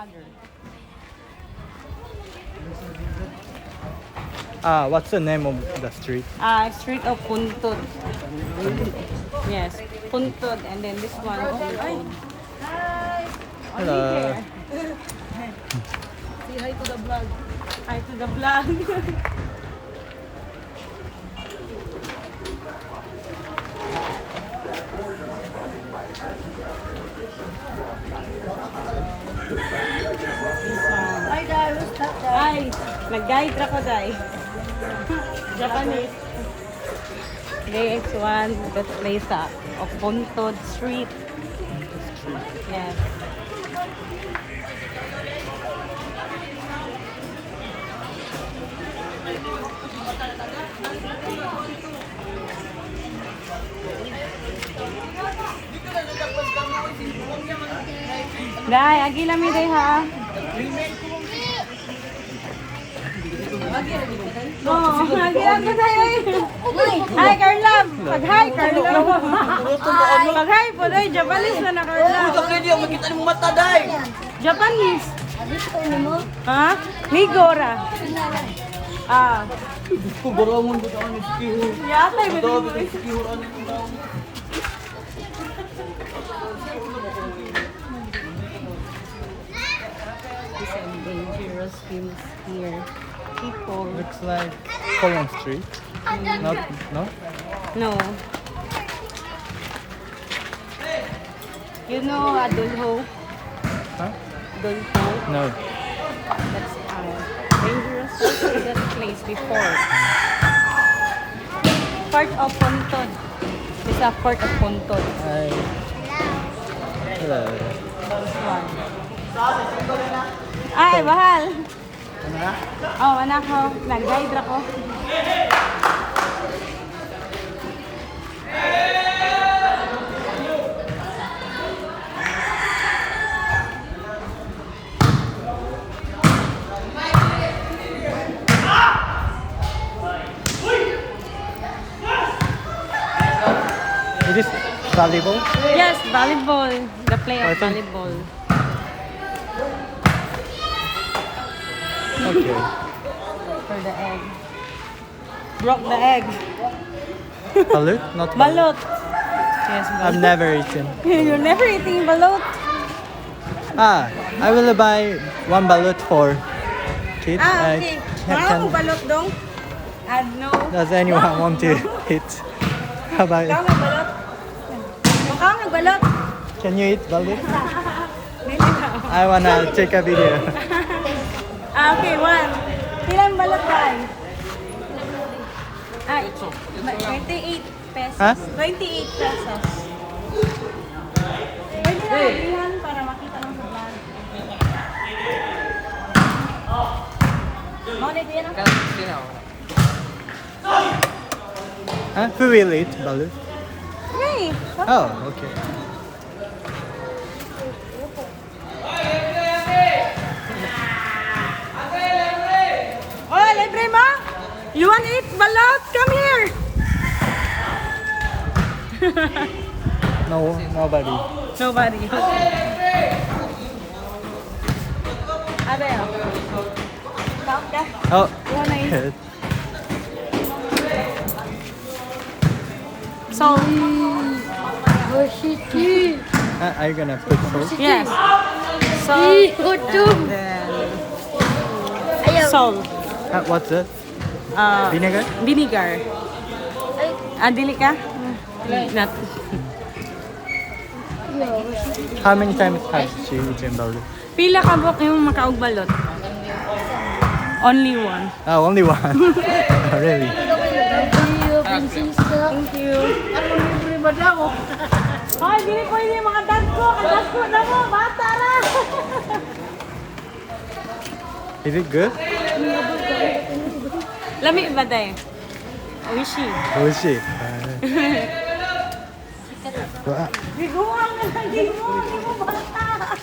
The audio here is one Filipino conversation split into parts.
vlogger. What's the name of the street? Street of Puntod. Yes, Puntod, and then this one. Puntod. Hi. Hello. Say hi to the vlog. Hi to the vlog. Hi guys, what's that guy? Ay, nag-guide ako, day. Japanese. KX1, that place of Puntod Street. Yes. Day, agi lami day ha. Oh, agi ako tayo. Hi, Carla. Pag-hi, Carla. Pag-hi po, day. Japanese na Carla. Hindi ako makita ng mata, day. Japanese. Ano mo? Ha? Nigora. Kung barangon ko sa anis kiho. Yata, iba Dabi din ko kiho ano yung tao. Some dangerous things here. People. Looks like Korean street. Not, no? No. You know Adolho? Huh? Adolho? No. That's dangerous that place before. Part of Puntod. It's a part of Puntod. Hi. Hello. This one. Ay, bahal. Oh, anak ko. Nag-guide ako. It is volleyball? Yes, volleyball. The play of Python? volleyball. Okay. For the egg. Broke the egg. Balut? Not Balut. Yes, I've balut. never eaten. You're never eating balut. I will buy one balut for kids. Okay. Wow, balut dong. No. Does anyone want to eat? How about Ikaw nga balot. Ikaw nga balot. Can you eat balut? Dili na. I wanna take a video. Okay, one. Ilang balot tayo? 28 pesos. Huh? 28 pesos. Pwede na nabihan para makita lang sa vlog. Mo dito yan ako. Huh? Who will eat balut? Hey! Oh, okay. Oh, libre mo? You want to eat balot? Come here! No, nobody. Nobody. Ate, Oh, You wanna eat? good. So, Are you gonna put salt? yes. So, and then salt. What's that? Vinegar? Vinegar. Dili ka? Not. How many times has she eaten balut? Pila ka buk yung makaog balot? Only one. Oh, only one. Oh, really? Thank you. Hoy, dili ko ini mga dagko. Kadagko na mo, bata ra. Is it good? Lami ba day? Oishi. Oh, shit. Wow. Biguang na lang di mo bata.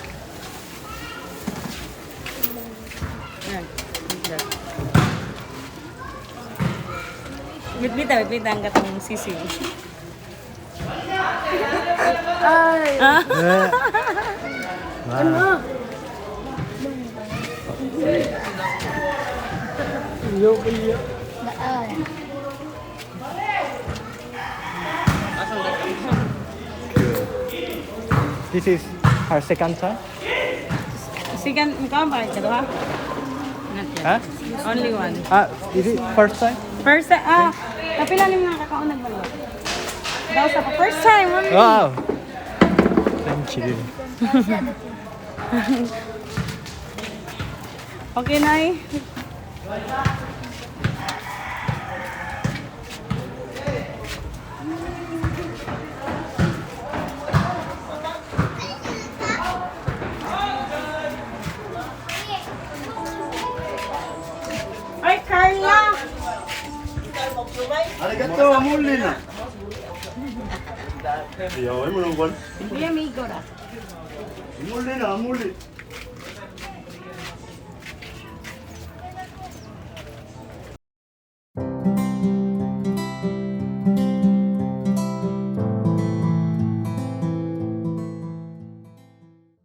Bit-bit ang katong sisiw. Ay! Ah? Wow. Daan. This is her second time? Sigan, ikaw ba? Ikaw ha? Not yet. Huh? Only one. Is it first time? First time, kapila ni mga kakaunag mo. Daw sa first time, only. Wow! Thank you. Okay, Nay. Ay, Carla! Arigato, amuli na. Ayaw, ay mo nang kwan. Hindi, amigo na. Amuli na, amuli.